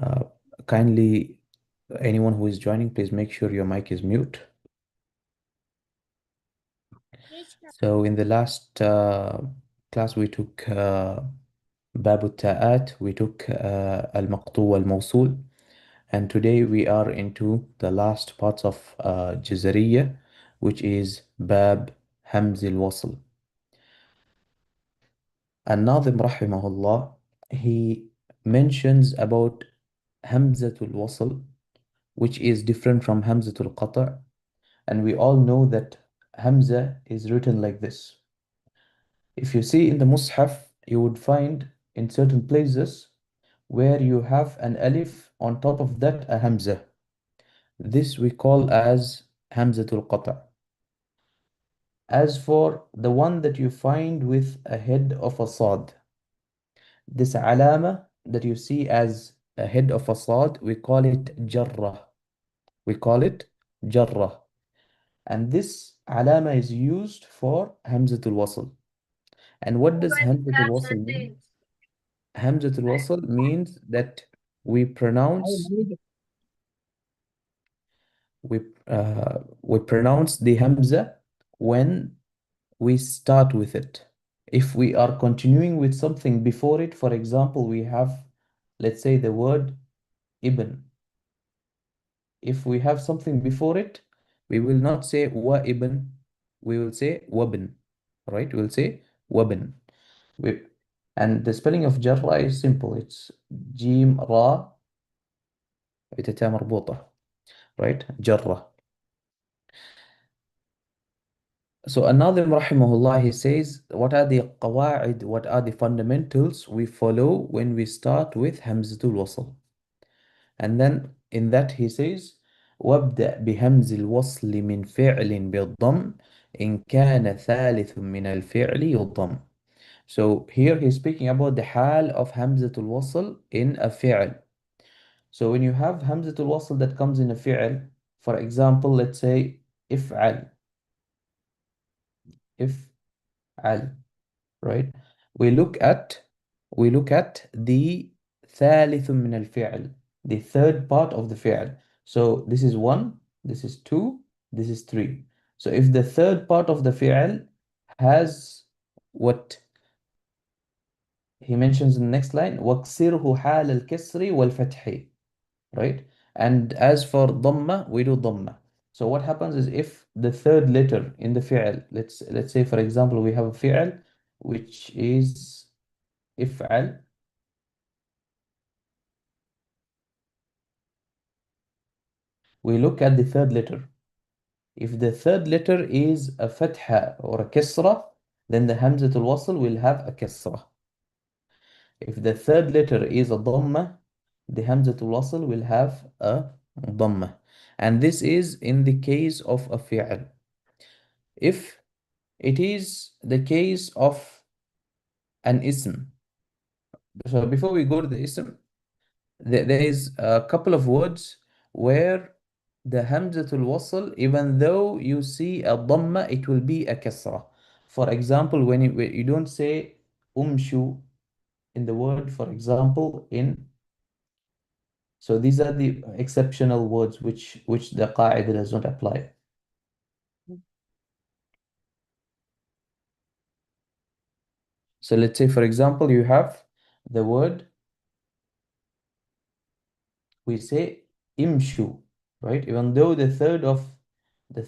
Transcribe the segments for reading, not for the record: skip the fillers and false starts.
Uh, Kindly, anyone who is joining, please make sure your mic is mute. So in the last class, we took باب التاءات, we took المقطوع والموصول, and today we are into the last parts of الجزرية, which is باب همز الوصل. الناظم رحمه الله, he mentions about همزة الوصل, which is different from همزة القطع, and we all know that Hamza is written like this. If you see in the Mus'haf, you would find in certain places where you have an alif on top of that a Hamza. This we call as Hamzatul Qata'. As for the one that you find with a head of a sad, this alama that you see as a head of a sad, we call it jarrah. We call it jarrah. And this alama is used for Hamzatul Wasl. And what does Hamzatul Wasl mean? Hamzatul Wasl means that we pronounce we pronounce the Hamza when we start with it. If we are continuing with something before it, for example, we have, let's say, the word ibn. If we have something before it, we will not say wa ibn, we will say wabn, right? We'll say wabn. We, and the spelling of jarra is simple. It's جيم را بتاء مربوطة, right? jarra. So An-Nadhim rahimahullah, he says, what are the qawaid, what are the fundamentals we follow when we start with Hamzatul Wasl? And then in that he says, وابدأ بهمز الوصل من فعل بالضم إن كان ثالث من الفعل يضم. So here he's speaking about the hal of Hamzatul Wasl in a fi'l. So when you have Hamzatul Wasl that comes in a fi'l, for example, let's say if'al, if'al, right? We look at the ثالث من الفعل, the third part of the fi'l. So this is 1, this is 2, this is 3. So if the third part of the fi'l has what he mentions in the next line, وَاكْسِرْهُ حَالَ الْكَسْرِ وَالْفَتْحِ, right? And as for dhamma, we do dhamma. So what happens is if the third letter in the fi'l, let's say for example we have a fi'l which is if'al, we look at the third letter. If the third letter is a fatha or a kasra, then the hamzatul wasl will have a kasra. If the third letter is a dhamma, the hamzatul wasl will have a dhamma. And this is in the case of a fi'l. If it is the case of an ism, so before we go to the ism, there is a couple of words where the Hamzatul Wasl, even though you see a Dhamma, it will be a Kasra. For example, when you don't say Umshu in the word, for example, in. So these are the exceptional words which the Qa'idah does not apply. So let's say, for example, you have the word, we say Imshu, right? Even though the third of the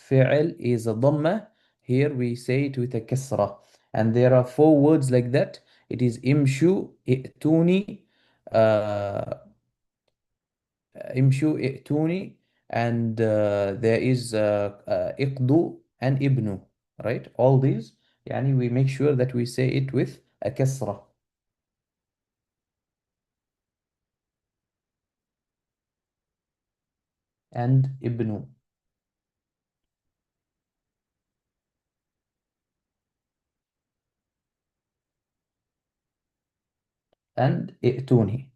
fi'l is a dhamma, here we say it with a kasra. And there are 4 words like that. It is imshu, i'tuni, imshu, i'tuni, and there is iqdu and ibnu, right? All these, yani we make sure that we say it with a kasra. And ibnu. And i'tuni.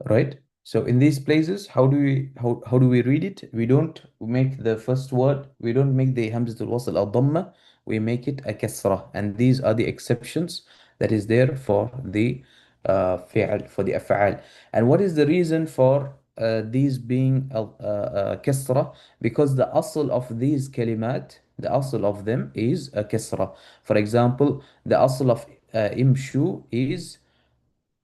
Right? So in these places, how do we read it? We don't make the first word, we don't make the Hamzat al-Wasl al-Dhamma, we make it a kasra. And these are the exceptions that is there for the fi'al, for the af'al. And what is the reason for these being kasra? Because the asl of these kalimat, the asl of them is a kasra. For example, the asl of imshu is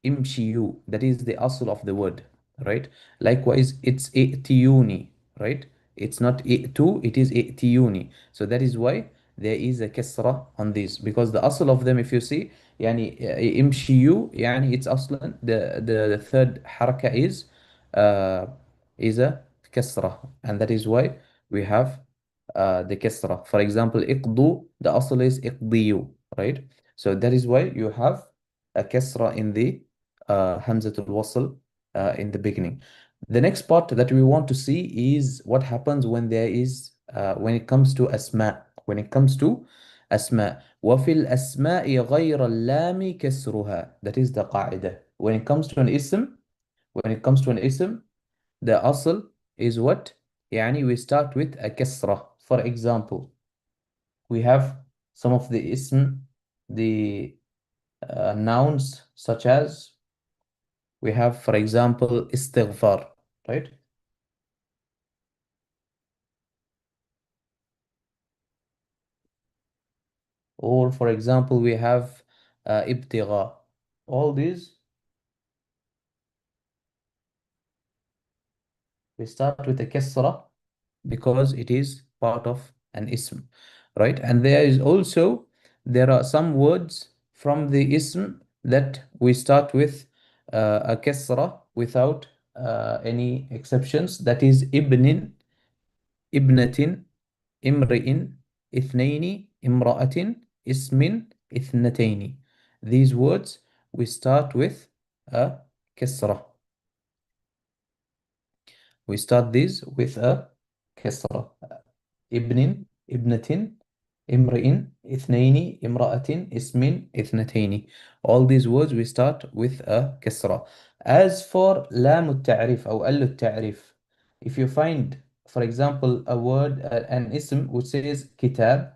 imshiyu. That is the asl of the word, right? Likewise, it's i'tiyuni, right? It's not i'tu, it is i'tiyuni. So that is why there is a kasra on this, because the asl of them, if you see, يعني imshiyu, يعني it's aslan, the third haraka uh, is a kasra, and that is why we have the kasra. For example, iqdu, the asl is iqdiyu, right? So that is why you have a kasra in the Hamzat al-Wasl in the beginning. The next part that we want to see is what happens when there is when it comes to asma. When it comes to asma. وفي الأسماء غير اللام كسرها. That is the قاعدة. When it comes to an ism, the asl is what? يعني we start with a kasra. For example, we have some of the ism, the nouns such as we have, for example, istighfar, right? Or for example, we have ibtigha. All these, we start with a kasra because it is part of an ism, right? And there are some words from the ism that we start with a kasra without any exceptions. That is ibnin, ibnatin, امرئ اثنين امرأة اسم اثنتين. These words we start with a كسرة. We start these with a كسرة. ابن ابنة امرئ اثنين امرأة اسم اثنتين. All these words we start with a كسرة. As for لام التعريف أو ال التعريف, if you find, for example, a word, an ism which says كتاب,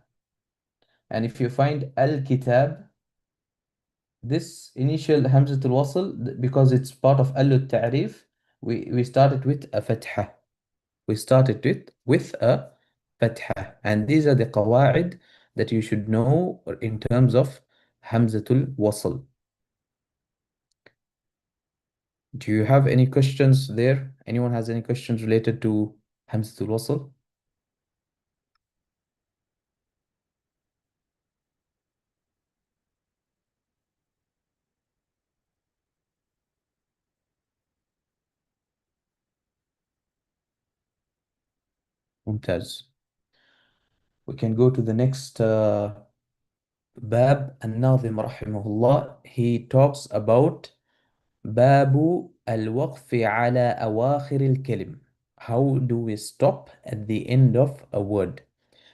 and if you find al-kitab, this initial hamzat al-wasl, because it's part of al-ta'rif, we started with a fatha. We started it with a fatha. And these are the qawaid that you should know in terms of hamzatul wasl. Do you have any questions there? Anyone has any questions related to hamzatul wasl? ممتاز. We can go to the next bab. الناظم رحمه الله. He talks about باب الوقف على أواخر الكلم. How do we stop at the end of a word?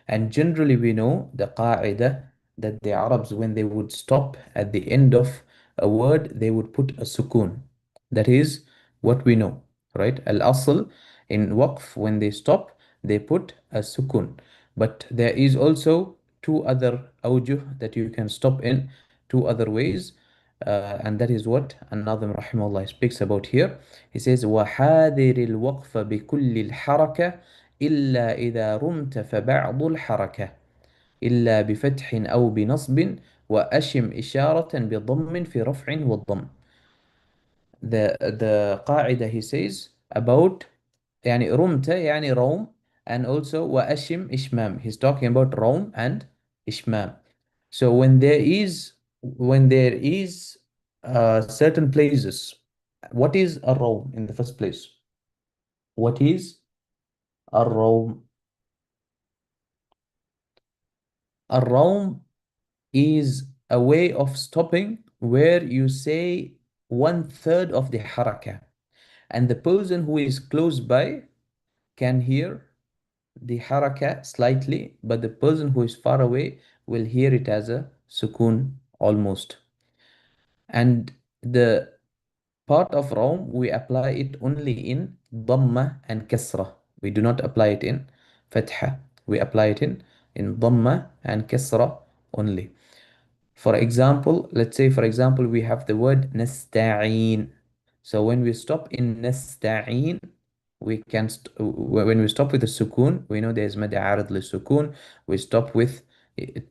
And generally we know the qaida that the Arabs, when they would stop at the end of a word, they would put a sukun. That is what we know, right? Al-asl in waqf, when they stop, they put a sukun. But there is also two other awjuh that you can stop in, two other ways. And that is what An-Nadhim rahimahullah speaks about here. He says, وَحَاذِرِ الْوَقْفَ بِكُلِّ الْحَرَكَةِ إلا إذا رمت فبعض الحركة إلا بفتح أو بنصب وأشم إشارة بضم في رفع والضم. The قاعدة he says about يعني رمت يعني روم, and also وأشم إشمام. He's talking about روم and إشمام. So when there is certain places, what is a roam in the first place? What is a roam? A roam is a way of stopping where you say one third of the haraka, and the person who is close by can hear the haraka slightly, but the person who is far away will hear it as a sukun almost. And the Part of Rum, we apply it only in Dhamma and Kasra. We do not apply it in Fatha. We apply it in Dhamma and Kasra only. For example, let's say, for example, we have the word nasta'een. So when we stop in nasta'een, we can, when we stop with the sukun, we know there's mad arid li sukun. We stop with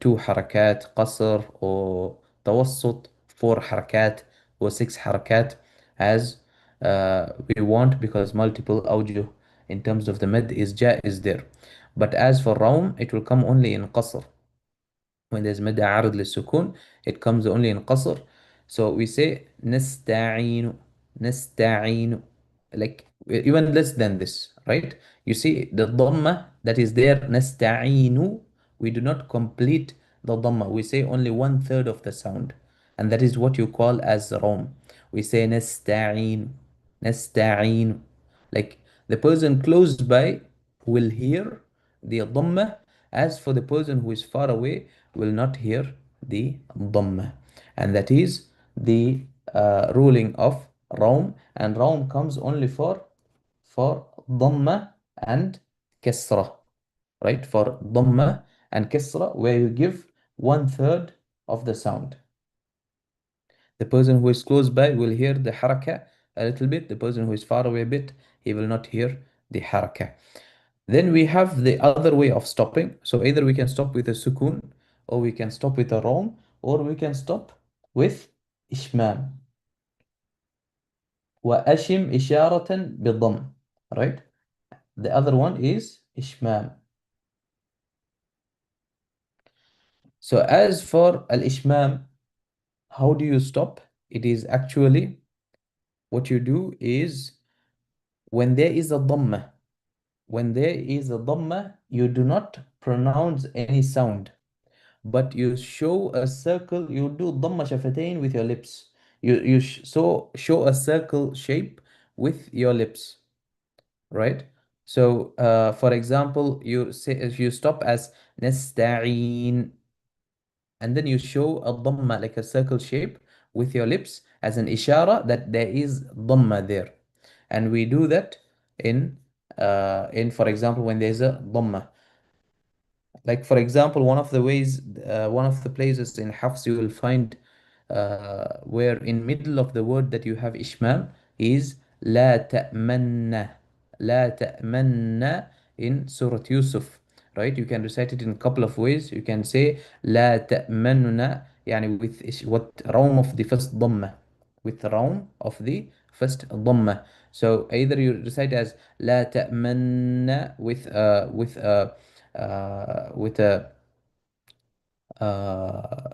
two harakat, qasr or tawassut, four harakat or six harakat, as we want, because multiple awjuh in terms of the mad is there. But as for Raum, it will come only in qasr. When there's مد عارض للسكون, it comes only in قصر. So we say نستعين, نستعين, like even less than this, right? You see the dhamma that is there, نستعين, we do not complete the dhamma. We say only 1/3 of the sound, and that is what you call as rom. We say نستعين, نستعين, like the person close by will hear the dhamma. As for the person who is far away, will not hear the dhamma. And that is the ruling of Raum. And Raum comes only for dhamma and kasra, right? For dhamma and kasra, where you give 1/3 of the sound. The person who is close by will hear the haraka a little bit. The person who is far away a bit, he will not hear the haraka. Then we have the other way of stopping. So either we can stop with a sukun, or we can stop with a rom, or we can stop with ishmam. وأشم إشارة بالضم. Right? The other one is ishmam. So as for al-ishmam, how do you stop? It is actually, what you do is, when there is a dhamma, you do not pronounce any sound, but you show a circle. You do dhamma shafatain with your lips. So show a circle shape with your lips, right? So for example, you say, if you stop as nasta'in, and then you show a dhamma, like a circle shape with your lips, as an ishara that there is dhamma there. And we do that in for example, when there's a dhamma. Like for example, one of the places in Hafs you will find where in middle of the word that you have ishmam is لا تأمن. لا تأمن in Surah Yusuf, right? You can recite it in a couple of ways. You can say لا تأمننا, يعني with what realm of the first dhamma, with the realm of the first dhamma. So either you recite as لا تأمن with a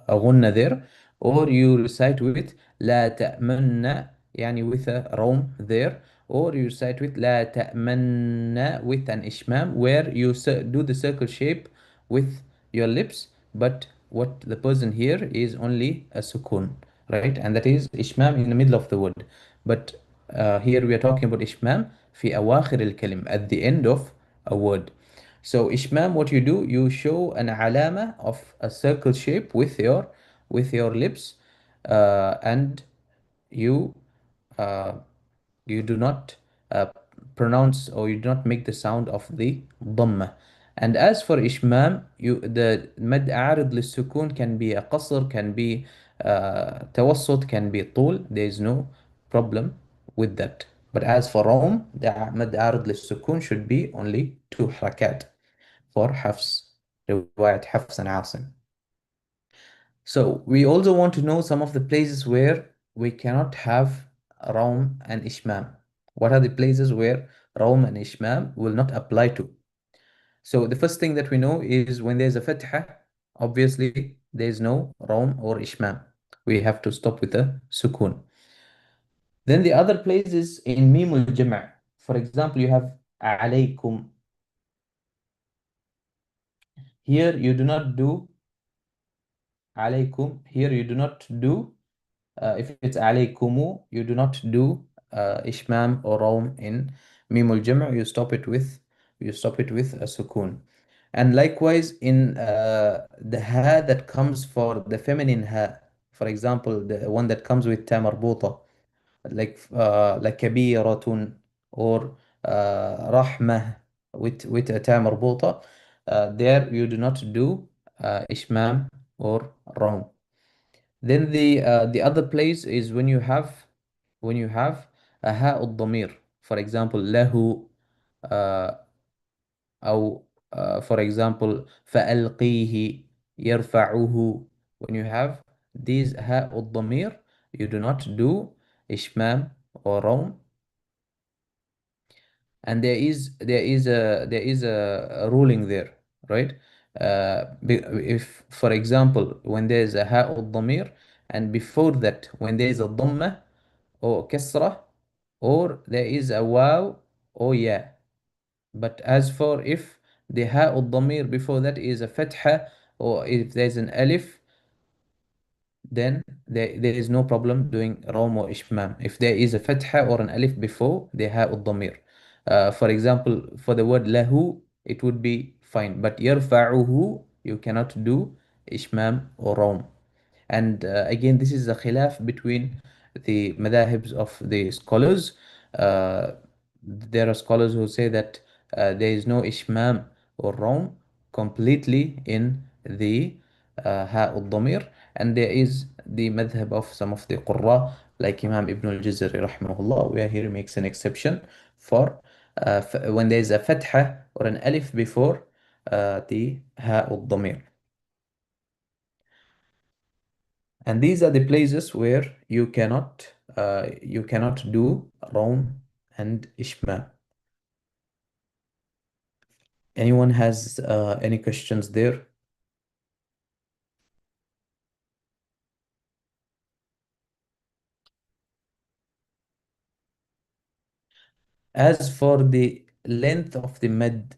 غنة there, or you recite with لا تأمن, يعني with a rom there, or you recite with لا تأمن with an ishmam, where you do the circle shape with your lips, but what the person here is only a sukun, right? And that is ishmam in the middle of the word. But here we are talking about ishmam في أواخر الكلم, at the end of a word. So ishmam, what you do, you show an alama of a circle shape with your lips, and you uh, you do not uh, pronounce, or you do not make the sound of the dhamma. And as for ishmam, the mad arid lissukun can be a qasr, can be tawassut, can be طول. There is no problem with that. But as for rom, the mad arid lissukun should be only two harakat for Hafs, رواية حفص and Asim. So we also want to know some of the places where we cannot have Raum and Ishmam. What are the places where Raum and Ishmam will not apply to? So the first thing that we know is when there's a Fatha, obviously there's no Raum or Ishmam. We have to stop with a Sukun. Then the other places in Mimul Jama'. For example, you have alaykum. Here you do not do alaykum. Here you do not do if it's alaykumu, you do not do ishmam or raum in mimul jam'. You stop it with a sukun. And likewise in the ha that comes for the feminine ha, for example, the one that comes with ta marbuta, like كبيرة or رحمة with a تاء مربوطة. There you do not do إشمام or روم. Then the other place is when you have a هاء الضمير. For example له uh, أو for example فألقيه يرفعه. When you have these هاء الضمير, you do not do إشمام or روم. And there is a ruling there, right? If for example when there is a هاء الضمير and before that when there is a ضمة or كسرة or there is a واو or يا. But as for if the هاء الضمير before that is a فتحة or if there's an alif, then there is no problem doing روم or إشمام if there is a فتحة or an alif before the هاء الضمير. For example, for the word له, it would be fine, but يرفعه, you cannot do إشمام or روم. And again, this is a khilaf between the madahibs of the scholars. Uh, there are scholars who say that there is no ishmam or rom completely in the ha al-dhamir, and there is the madhab of some of the qurra like Imam Ibn al-Jazari rahimahullah, where he makes an exception for when there is a fatha or an alif before the ha al-dhamir. And these are the places where you cannot do Rom and Ishma. Anyone has any questions there? As for the length of the med,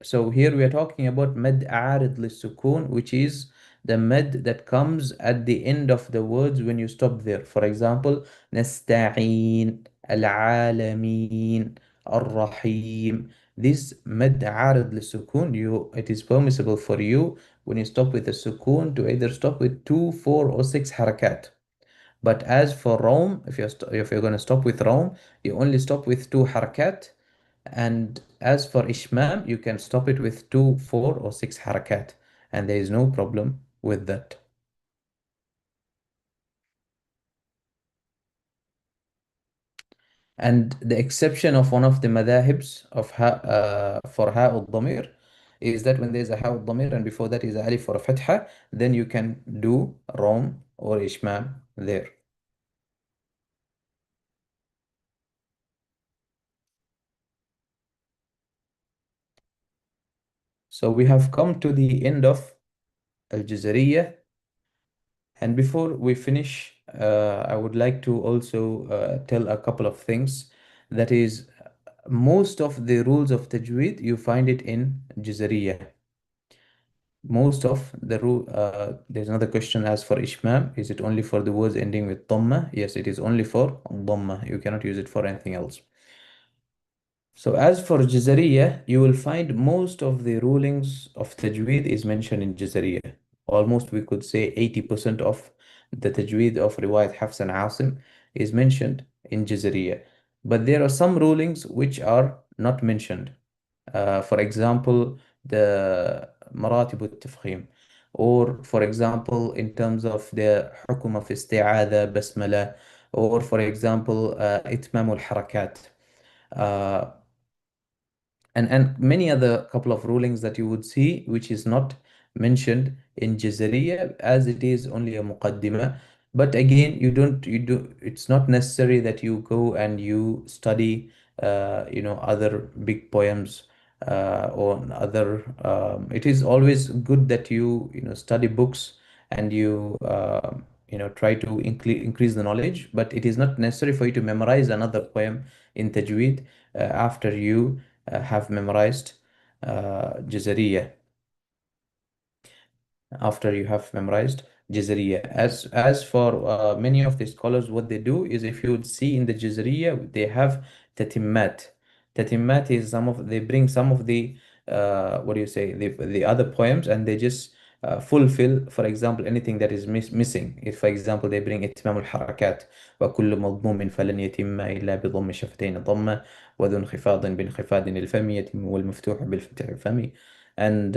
so here we are talking about med a'arid للسكون, which is the med that comes at the end of the words when you stop there. For example, نستعين, العالمين, الرحيم. This med a'arid للسكون, it is permissible for you when you stop with the sukun to either stop with 2, 4, or 6 harakat. But as for Rome, if you're going to stop with Rome, you only stop with 2 harakat. And as for Ishmam, you can stop it with 2, 4, or 6 harakat. And there is no problem with that. And the exception of one of the madahibs of for ha al-dhamir is that when there's a ha al-dhamir and before that is a alif or a fatha, then you can do Rome or Ishmam there. So we have come to the end of Al-Jazariyyah. And before we finish, I would like to also tell a couple of things. That is, most of the rules of tajweed, you find it in Jazariyyah. Most of the rule, there's another question as for Ishmam. Is it only for the words ending with Dhamma? Yes, it is only for Dhamma. You cannot use it for anything else. So as for Jazariya, you will find most of the rulings of Tajweed is mentioned in Jazariya. Almost we could say 80% of the Tajweed of Riwayat Hafs and Asim is mentioned in Jazariya. But there are some rulings which are not mentioned. For example, the Maratib al-Tafkhim. Or for example, in terms of the Hukum of Isti'adha, Basmala. Or for example, Itmam al-Harakat. Uh, and many other couple of rulings that you would see which is not mentioned in Jazariya as it is only a muqaddimah. But again, you do it's not necessary that you go and you study other big poems or other it is always good that you study books and you try to increase the knowledge, but it is not necessary for you to memorize another poem in tajweed after you have memorized Jazariya. After you have memorized Jazariya. As for many of the scholars, what they do is if you would see in the Jazariya, they have tatimmat. Tatimmat is they bring some of the what do you say, the other poems and they just fulfill, for example, anything that is missing. If, for example, they bring إتمام الحركات وكل مضموم فلن يتم إلا بضم شفتين ضمة وذو انخفاض بانخفاض الفم يتم والمفتوح بالفتح الفم. And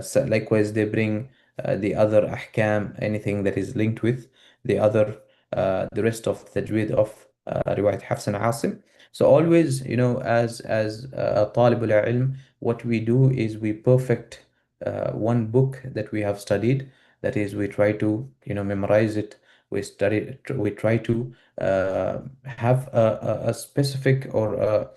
so likewise, they bring the other ahkam, anything that is linked with the other, the rest of the tajweed of riwayat Hafs and Asim. So always, as a talib al-ilm, what we do is we perfect one book that we have studied. That is, we try to, memorize it. We try to have a specific or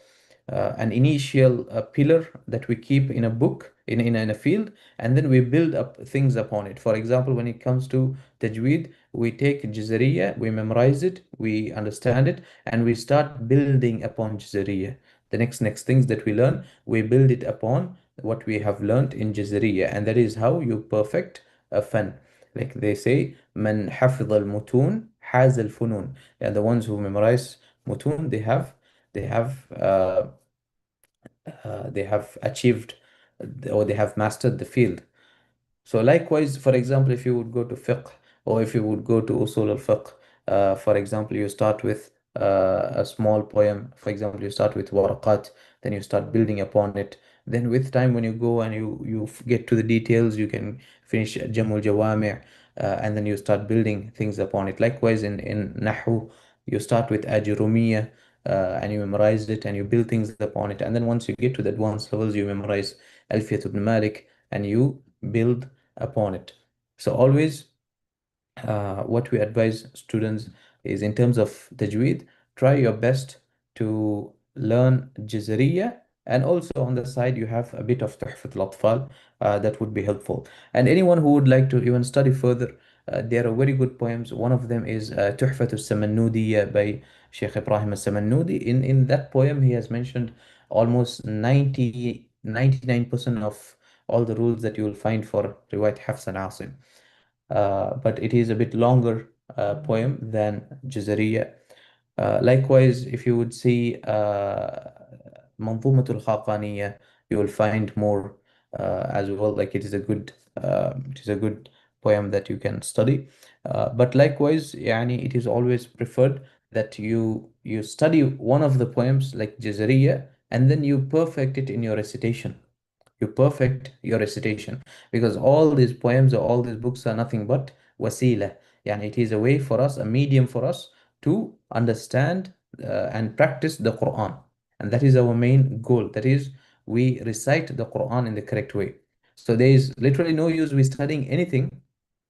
an initial pillar that we keep in a book, in a field, and then we build up things upon it. For example, when it comes to tajweed, we take Jazariyyah, we memorize it, we understand it, and we start building upon Jazariyyah. The next things that we learn, we build it upon what we have learned in Jazariyyah, and that is how you perfect a fan. Like they say, "Man حفظ المتون حاز الفنون." And the ones who memorize mutun, they have they have achieved, or they have mastered the field. So likewise, for example, if you would go to fiqh, or if you would go to usul al-fiqh, for example, you start with a small poem. For example, you start with waraqat, then you start building upon it. Then with time, when you go and you get to the details, you can finish jamul jawami', and then you start building things upon it. Likewise, in nahu, you start with ajurumiyah, and you memorize it and you build things upon it. And then once you get to the advanced levels, you memorize Alfiyat ibn Malik and you build upon it. So always, what we advise students is, in terms of tajweed, try your best to learn Jazariya, and also on the side you have a bit of Tuhfat al-Atfal. That would be helpful. And anyone who would like to even study further, there are very good poems. One of them is Tuhfat al-Samannudiyya by Sheikh Ibrahim al-Samannudi. In that poem, he has mentioned almost 99% of all the rules that you will find for Riwayat Hafs and Asim. But it is a bit longer poem than Jazariya. Likewise, if you would see منظومة الخاقانية, you will find more as well. Like, it is a good poem that you can study. But likewise, يعني, it is always preferred that you study one of the poems like Jazariya, and then you perfect it in your recitation. You perfect your recitation, because all these poems or all these books are nothing but wasila. Yani it is a way for us, a medium for us to understand and practice the Quran. And that is our main goal. That is, we recite the Quran in the correct way. So there is literally no use we studying anything,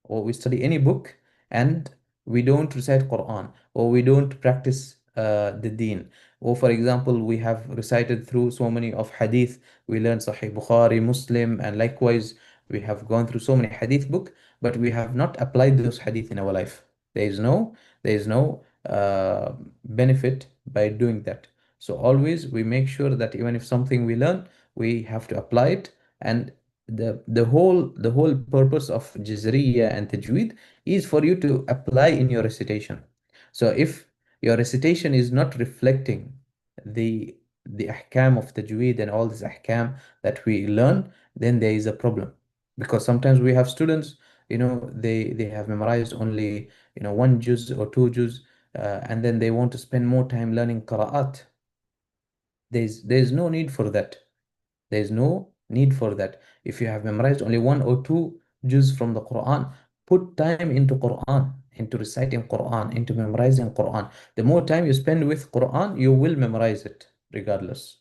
or we study any book, and we don't recite Quran, or we don't practice the deen. Or for example, we have recited through so many of hadith, we learn Sahih Bukhari, Muslim, and likewise we have gone through so many hadith book, but we have not applied those hadith in our life. There is no benefit by doing that. So always we make sure that even if something we learn, we have to apply it. And the whole purpose of Jazriya and Tajweed is for you to apply in your recitation. So if your recitation is not reflecting the the ahkam of Tajweed and all these ahkam that we learn, then there is a problem. Because sometimes we have students, they have memorized only, one juz or two juz, and then they want to spend more time learning qira'at. There's no need for that. There is no need for that. If you have memorized only one or two juz from the Quran, put time into Quran, into reciting Quran, into memorizing Quran. The more time you spend with Quran, you will memorize it regardless.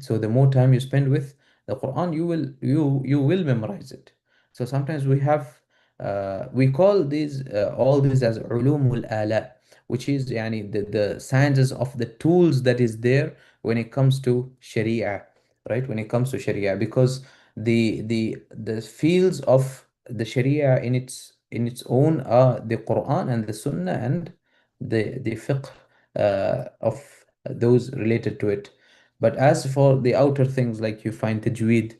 So the more time you spend with the Quran, you will memorize it. So sometimes we call these all these as ulumul ala, which is yani the sciences of the tools that is there when it comes to Sharia, right? When it comes to Sharia, because the fields of the Sharia in its own are the Quran and the Sunnah and the fiqh of those related to it. But as for the outer things, like you find tajweed,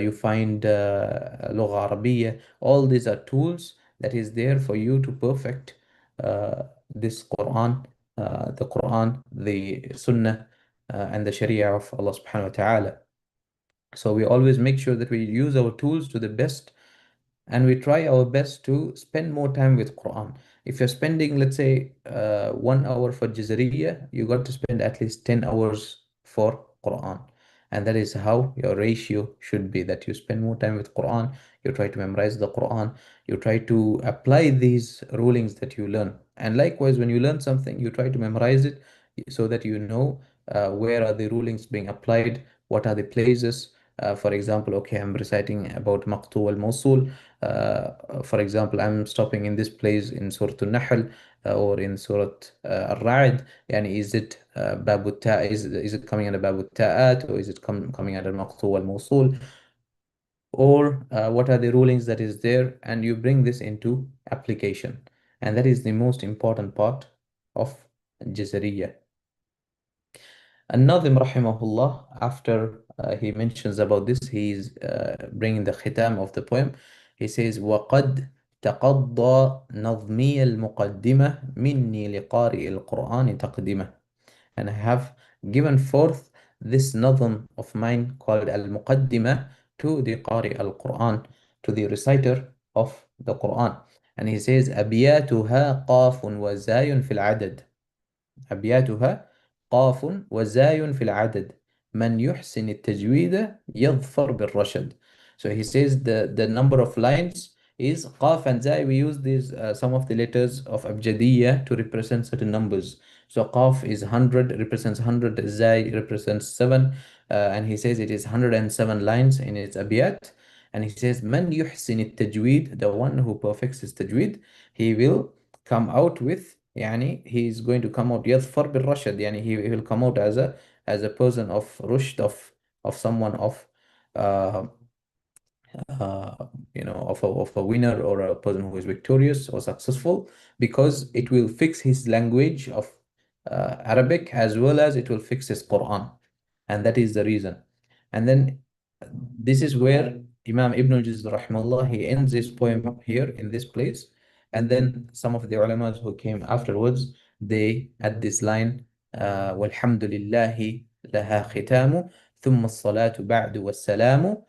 you find lugha Arabiya, all these are tools that is there for you to perfect this Quran, the Quran, the Sunnah, and the Sharia of Allah subhanahu wa ta'ala. So we always make sure that we use our tools to the best and we try our best to spend more time with Quran. If you're spending, let's say, 1 hour for Jazariyyah, you got to spend at least 10 hours for Quran. And that is how your ratio should be, that you spend more time with Quran, you try to memorize the Quran, you try to apply these rulings that you learn. And likewise, when you learn something, you try to memorize it so that you know where are the rulings being applied, what are the places. For example, okay, I'm reciting about Maqtu al-Mawsul. For example, I'm stopping in this place in Surah Al-Nahl or in Surah Al-Ra'd. Yani is it Babu Ta is it coming under Babu Ta'at, or is it coming under Maqtu al-Mawsul, or what are the rulings that is there, and you bring this into application. And that is the most important part of Jazariyyah. الناظم رحمه الله, after he mentions about this, he's bringing the khitam of the poem. He says, وَقَدْ تَقَضَّى نظمي المقدمة مني لقارئ القرآن تقدمة. And I have given forth this nazm of mine called al-Muqaddimah to the Qari al-Quran, to the reciter of the Quran. And he says, أبياتها قاف وزاي في العدد. أبياتها قاف وزاي في العدد من يحسن التجويد يظفر بالرشد. So he says the number of lines is قاف and زاي. We use these some of the letters of Abjadiyya to represent certain numbers. So قاف is 100, represents 100, زاي represents 7, and he says it is 107 lines in its abiyat. And he says من يحسن التجويد, the one who perfects his tajweed, he will come out with, يعني he's going to come out يظفر بالرشد, يعني he will come out as a person of rushd, of someone of uh, of a winner, or a person who is victorious or successful, because it will fix his language of Arabic, as well as it will fix his Quran. And that is the reason. And then this is where Imam Ibn al-Juzri rahimahullah, he ends his poem up here in this place. And then some of the ulamas who came afterwards, they add this line, وَالْحَمْدُ لِلَّهِ لَهَا خِتَامُ ثُمَّ الصَّلَاةُ بَعْدُ وَالسَّلَامُ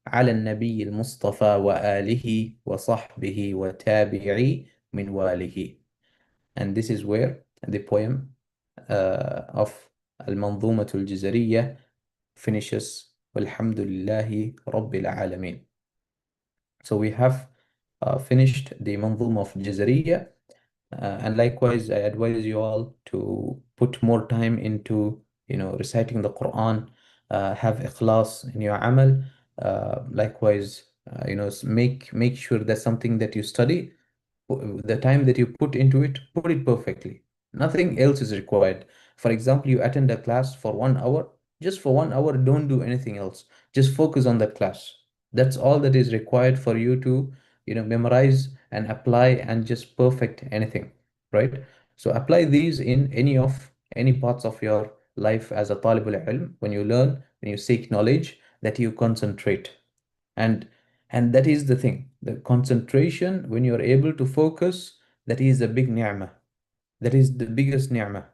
على النبي المصطفى وآله وصحبه وتابعي من واله. And this is where the poem of المنظومة الجزرية finishes, والحمد لله رب العالمين. So we have finished the منظومة of الجزرية. And likewise, I advise you all to put more time into, reciting the Quran, have ikhlas in your amal. Likewise, make sure that something that you study, the time that you put into it, put it perfectly. Nothing else is required. For example, you attend a class for 1 hour. Just for 1 hour, don't do anything else. Just focus on that class. That's all that is required for you to, memorize and apply and just perfect anything, right? So apply these in any parts of your life as a talib al-ilm. When you learn, when you seek knowledge, that you concentrate. And and that is the thing, the concentration, when you're able to focus, that is a big ni'mah. That is the biggest ni'mah,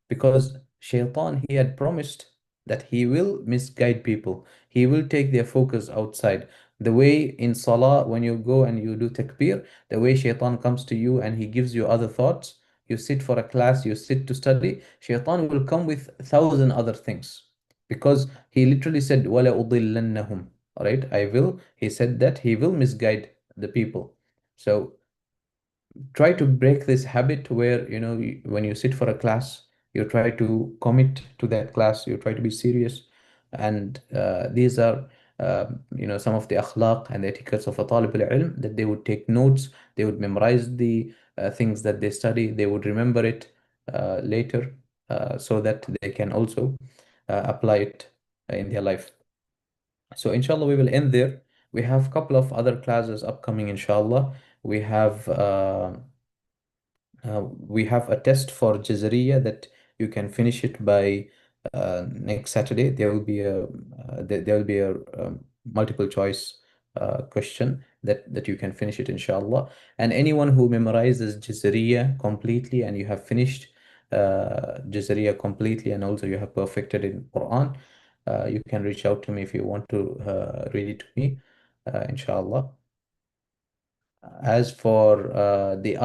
because shaitan, he had promised that he will misguide people, he will take their focus outside. The way in salah, when you go and you do takbir, the way shaitan comes to you and he gives you other thoughts, you sit for a class, you sit to study, shaitan will come with 1,000 other things, because he literally said wala udillannahum. All right, he said that he will misguide the people. So try to break this habit where, when you sit for a class, you try to commit to that class, you try to be serious. And these are some of the akhlaq and the etiquettes of a talib al-ilm, that they would take notes, they would memorize the things that they study, they would remember it later, so that they can also apply it in their life. So inshallah, we will end there. We have a couple of other classes upcoming, inshallah. We have a test for Jazariya that you can finish it by next Saturday. There will be a multiple choice question that you can finish it, inshallah. And anyone who memorizes Jazariya completely, and you have finished Jazariya completely, and also you have perfected in Quran, you can reach out to me if you want to read it to me, inshallah. As for the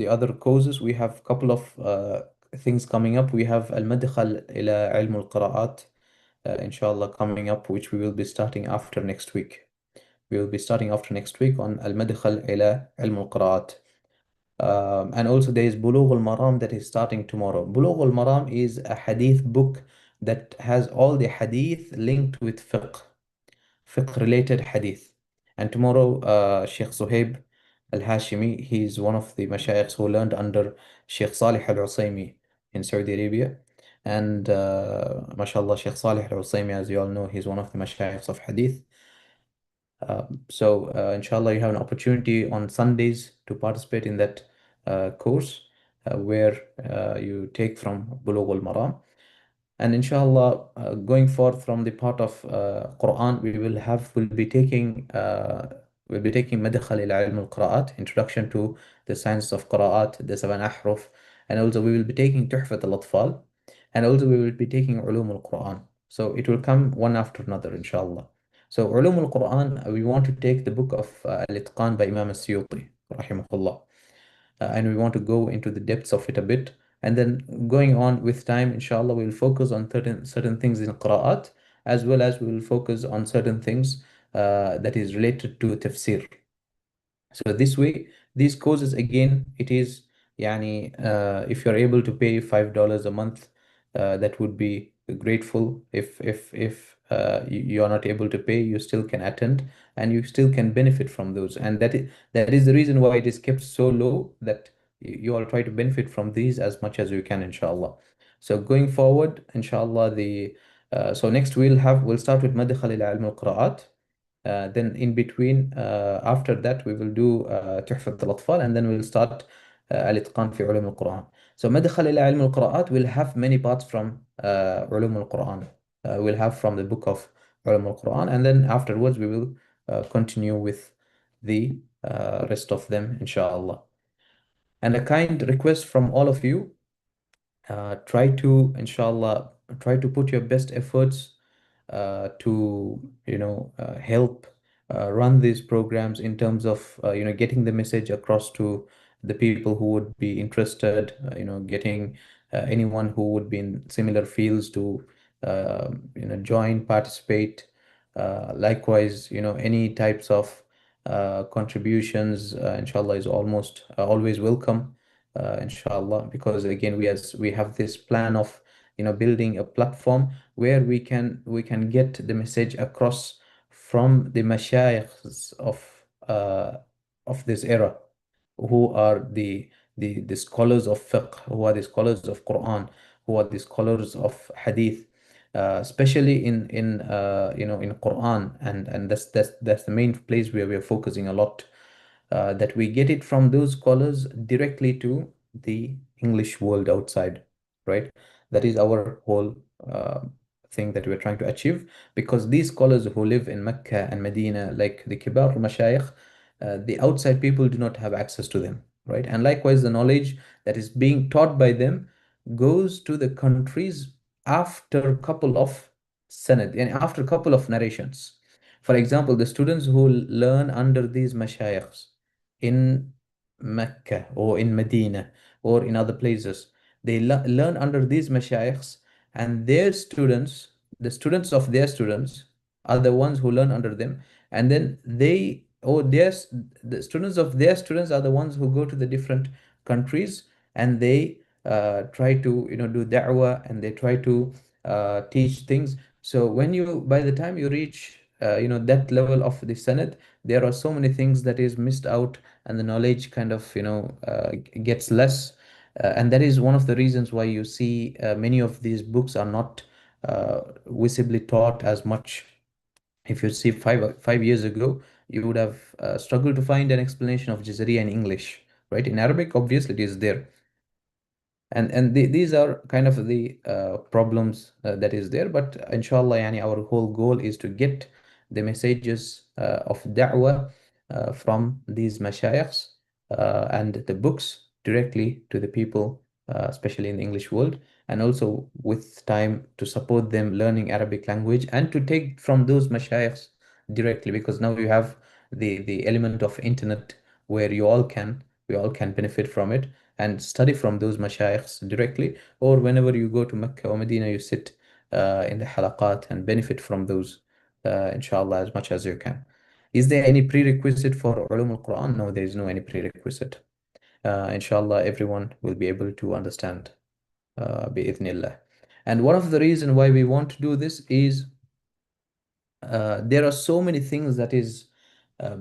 other courses, we have a couple of things coming up. We have المدخل إلى علم القراءات, inshallah, coming up, which we will be starting after next week. We will be starting after next week on المدخل إلى علم القراءات. And also there is بلوغ المرام that is starting tomorrow. بلوغ المرام is a hadith book that has all the hadith linked with fiqh related hadith. And tomorrow, Sheikh Suhaib Al-Hashimi, he is one of the mashayikhs who learned under Sheikh Salih Al-Usaymi in Saudi Arabia. And mashallah, Sheikh Salih Al-Usaymi, as you all know, he's one of the mashayikhs of hadith. So inshallah, you have an opportunity on Sundays to participate in that course where you take from Bulugh al-Maram. And inshallah, going forth from the part of Quran, we'll be taking Madkhal ila ilm al-Qira'at, introduction to the science of Qira'at, the seven ahruf, and also we will be taking Tuhfat al-Atfal, and also we will be taking Ulum al-Quran. So it will come one after another, inshallah. So Ulum al-Quran, we want to take the book of Al-Itqan by Imam al-Suyuti, rahimahullah, and we want to go into the depths of it a bit. And then going on with time, inshallah, we will focus on certain things in qira'at, as well as we will focus on certain things that is related to tafsir. So this way, these courses again, it is yani if you're able to pay $5 a month, that would be grateful. If you are not able to pay, you still can attend and you still can benefit from those. And that is the reason why it is kept so low, that you all try to benefit from these as much as you can, inshallah. So going forward, inshallah, the so next we'll start with Madkhal ila ilm al-Qira'at. Then in between, after that, we will do تحفة الأطفال, and then we'll start الإتقان في علوم القرآن. So مدخل إلى علم القراءات will have many parts from علوم القرآن. We'll have from the book of علوم القرآن, and then afterwards we will continue with the rest of them, inshallah. And a kind request from all of you, try to, inshallah, try to put your best efforts to help run these programs in terms of getting the message across to the people who would be interested, getting anyone who would be in similar fields to join, participate. Likewise, any types of contributions, inshallah, is almost always welcome, inshallah, because again, we have this plan of building a platform where we can get the message across from the mashayikhs of this era, who are the scholars of fiqh, who are the scholars of Quran, who are the scholars of hadith, especially in Quran, and that's the main place where we are focusing a lot, that we get it from those scholars directly to the English world outside, right? That is our whole thing that we're trying to achieve, because these scholars who live in Mecca and Medina, like the Kibar Mashayikh, the outside people do not have access to them, right? And likewise, the knowledge that is being taught by them goes to the countries after a couple of sanad, and after a couple of narrations. For example, the students who learn under these mashayikhs in Mecca or in Medina or in other places, they learn under these mashayikhs, and their students, the students of their students, are the ones who learn under them, and then the students of their students are the ones who go to the different countries, and they try to do da'wah, and they try to teach things. So by the time you reach that level of the sanad, there are so many things that is missed out, and the knowledge kind of gets less, and that is one of the reasons why you see many of these books are not visibly taught as much. If you see 5 years ago, you would have struggled to find an explanation of Jazariyyah in English, right? In Arabic, obviously it is there, and these are kind of the problems that is there. But inshallah, yani, our whole goal is to get the messages of da'wah from these mashayikhs and the books directly to the people, especially in the English world, and also with time to support them learning Arabic language and to take from those mashayikhs directly, because now you have the element of internet where you all can we all can benefit from it and study from those mashayikhs directly, or whenever you go to Mecca or Medina, you sit in the halaqat and benefit from those, inshallah, as much as you can. Is there any prerequisite for ulum al-Quran? No, there is no any prerequisite. Inshallah, everyone will be able to understand, bi'idhnillah. And one of the reasons why we want to do this is there are so many things that is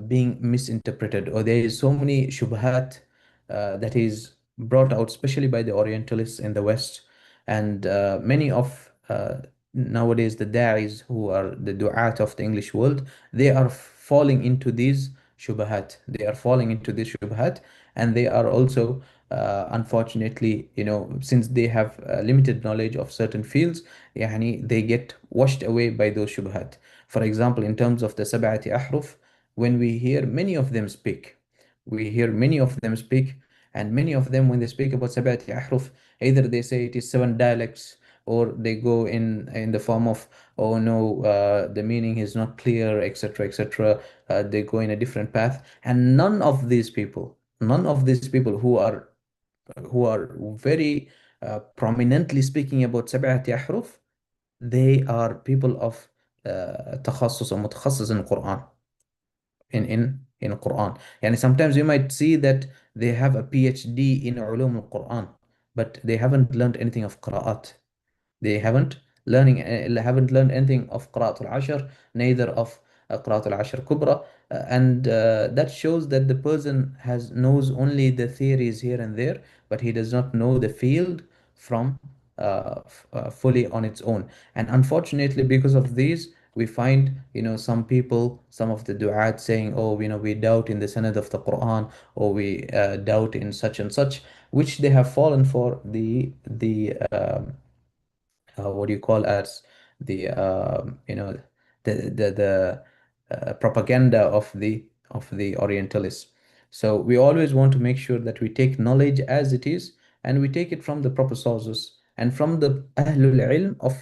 being misinterpreted, or there is so many shubhat that is brought out, especially by the Orientalists in the West, and many of nowadays the da'is who are the du'at of the English world, they are falling into these shubhat. They are falling into this shubhat, and they are also unfortunately, since they have limited knowledge of certain fields, يعني, they get washed away by those shubhat. For example, in terms of the sab'ati ahruf, when we hear many of them speak, we hear many of them speak, and many of them, when they speak about sab'ati ahruf, either they say it is seven dialects, or they go in the form of, oh no, the meaning is not clear, etc., etc. They go in a different path, and none of these people who are very prominently speaking about sab'ati ahruf, they are people of تخصص or متخصص in Quran, in Quran. يعني sometimes you might see that they have a PhD in علوم القرآن, but they haven't learned anything of قراءات. They haven't learned anything of قراءة العشر, neither of قراءة العشر كبرى, and that shows that the person knows only the theories here and there, but he does not know the field from fully on its own. And unfortunately, because of these, we find, some people, some of the du'at saying, oh, we doubt in the sanad of the Quran, or we doubt in such and such, which they have fallen for what do you call as the propaganda of the Orientalists. So we always want to make sure that we take knowledge as it is, and we take it from the proper sources and from the ahlul ilm of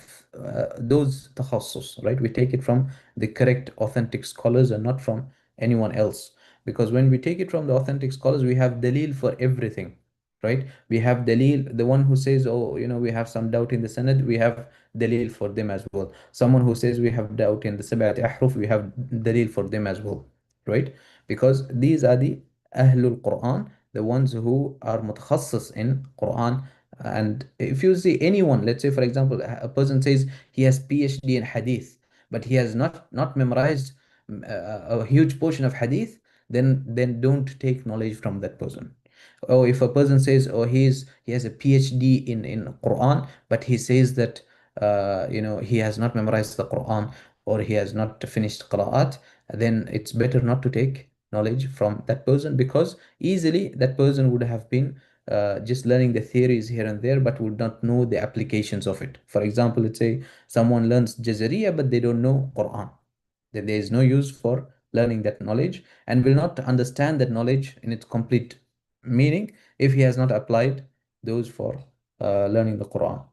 those takhassus, right? We take it from the correct authentic scholars and not from anyone else, because when we take it from the authentic scholars, we have dalil for everything, right? We have dalil. The one who says, oh, we have some doubt in the sanad, we have dalil for them as well. Someone who says we have doubt in the sab'at ahruf, we have dalil for them as well, right? Because these are the ahlul Quran, the ones who are mutakhassas in Quran. And if you see anyone, let's say for example, a person says he has PhD in hadith, but he has not memorized a huge portion of hadith, then don't take knowledge from that person. Or if a person says, oh, he has a PhD in Quran, but he says that he has not memorized the Quran, or he has not finished qira'at, then it's better not to take knowledge from that person, because easily that person would have been just learning the theories here and there, but would not know the applications of it. For example, let's say someone learns Jazariyah, but they don't know Quran. Then there is no use for learning that knowledge, and will not understand that knowledge in its complete meaning if he has not applied those for learning the Quran.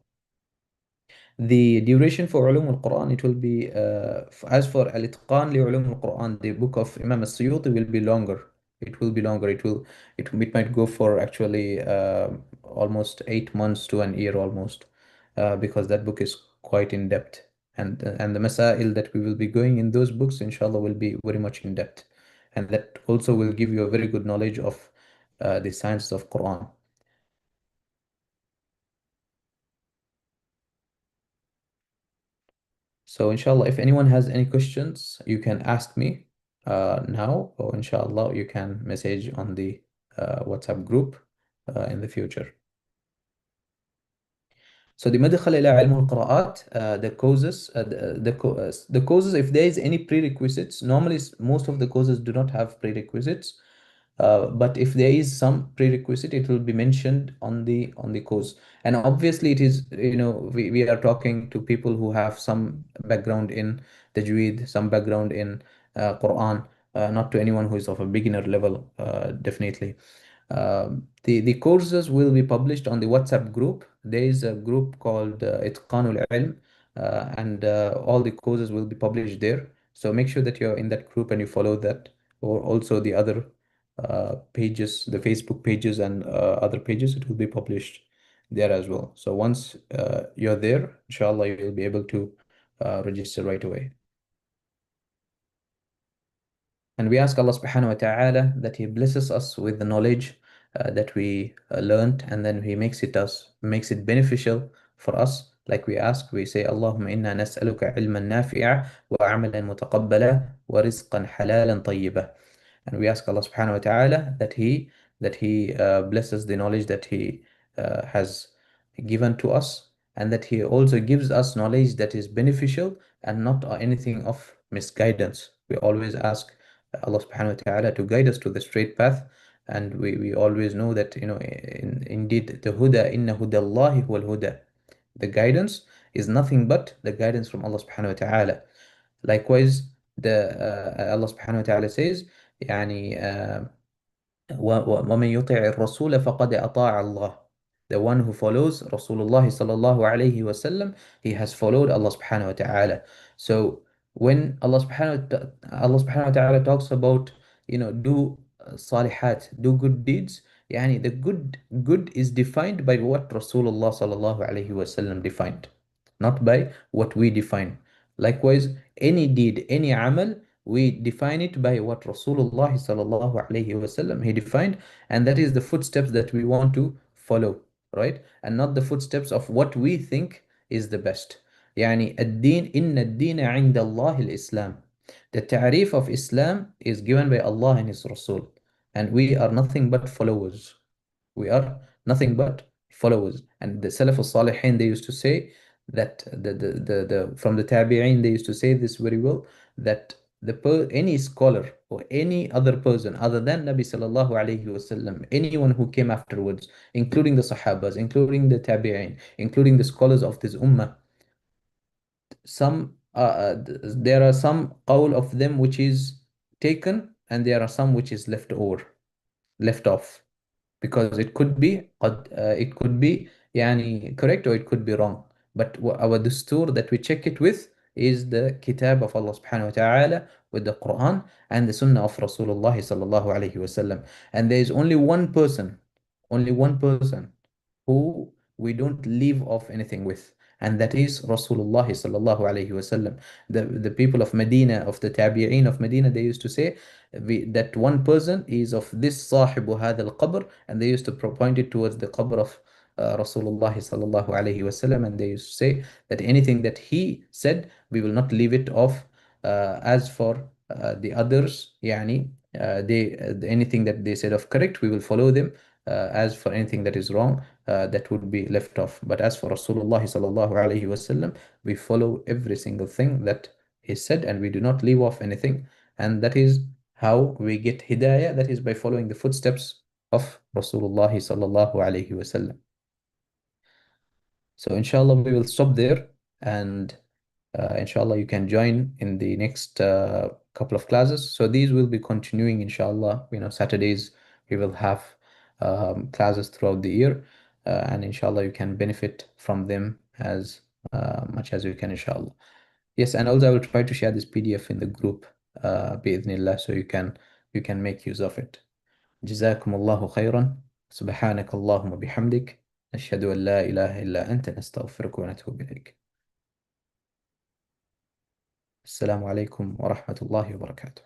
The duration for علوم al-Quran, it will be, as for al-Itqan لعلوم al-Quran, the book of Imam al-Suyuti will be longer. It will be longer. It might go for actually almost 8 months to an year almost, because that book is quite in depth. And the masail that we will be going in those books, inshallah, will be very much in depth. And that also will give you a very good knowledge of the science of Quran. So inshallah, if anyone has any questions, you can ask me now, or inshallah, you can message on the WhatsApp group in the future. So the مدخل إلى علم القراءات, the causes, the causes, if there is any prerequisites, normally most of the causes do not have prerequisites. But if there is some prerequisite, it will be mentioned on the course. And obviously, it is, we are talking to people who have some background in tajweed, some background in Quran, not to anyone who is of a beginner level, definitely. The courses will be published on the WhatsApp group. There is a group called Itqanul Ilm, and all the courses will be published there. So make sure that you're in that group and you follow that or also the other pages, the Facebook pages and other pages, it will be published there as well. So once you're there, inshallah, you'll be able to register right away. And we ask Allah subhanahu wa ta'ala that He blesses us with the knowledge that we learned, and then He makes it beneficial for us. Like we ask, we say, Allahumma inna nas'aluka ilman nafi'a wa amalan mutaqabbala wa rizqan halalan tayyiba. And we ask Allah subhanahu wa ta'ala that He blesses the knowledge that He has given to us, and that He also gives us knowledge that is beneficial and not anything of misguidance. We always ask Allah subhanahu wa ta'ala to guide us to the straight path. And we always know that, indeed, the huda, inna huda Allahi huwal huda. The guidance is nothing but the guidance from Allah subhanahu wa ta'ala. Likewise, Allah subhanahu wa ta'ala says, يعني ومن يطع الرسول فقد أطاع الله. The one who follows Rasulullah sallallahu alayhi wasallam, he has followed Allah subhanahu wa ta'ala. So when Allah subhanahu wa ta'ala talks about, do salihat, do good deeds, yani the good is defined by what Rasulullah sallallahu alayhi wasallam defined, not by what we define. Likewise, any deed, any amal, we define it by what Rasulullah sallallahu alayhi wasallam he defined, and that is the footsteps that we want to follow, right? And not the footsteps of what we think is the best. يعني الدين إن الدين عند الله الإسلام. The ta'rif of Islam is given by Allah and His Rasul, and we are nothing but followers. We are nothing but followers. And the Salaf al-Salihin, they used to say that from the Tabi'in, they used to say this very well, that any scholar or any other person other than Nabi sallallahu alayhi wasallam, anyone who came afterwards, including the Sahabas, including the Tabi'in, including the scholars of this ummah, there are some qawl of them which is taken, and there are some which is left off, because it could be يعني correct, or it could be wrong. But our dustur that we check it with is the kitab of Allah subhanahu wa ta'ala, with the Quran and the sunnah of Rasulullah sallallahu alayhi wasallam. And there is only one person who we don't leave off anything with, and that is Rasulullah sallallahu alayhi wasallam. The people of Medina, of the Tabi'een of Medina, they used to say that one person is of this sahibu hadha al-qabr, and they used to point it towards the qabr of Rasulullah sallallahu alayhi wasallam, and they used to say that anything that he said, we will not leave it off. As for the others, anything that they said of correct, we will follow them. As for anything that is wrong, that would be left off. But as for Rasulullah sallallahu alayhi wasallam, we follow every single thing that is said, and we do not leave off anything. And that is how we get hidayah, that is by following the footsteps of Rasulullah sallallahu alayhi wasallam. So inshallah we will stop there, and inshallah you can join in the next couple of classes. So these will be continuing, inshallah. Saturdays we will have classes throughout the year, and inshallah you can benefit from them as much as you can, inshallah. Yes, and also I will try to share this PDF in the group بإذن so you can make use of it. جزاكم الله خيرا. سبحانك اللهم وبحمدك نشهد أن لا إله إلا أنت نستغفرك ونتوب إليك. السلام عليكم ورحمة الله وبركاته.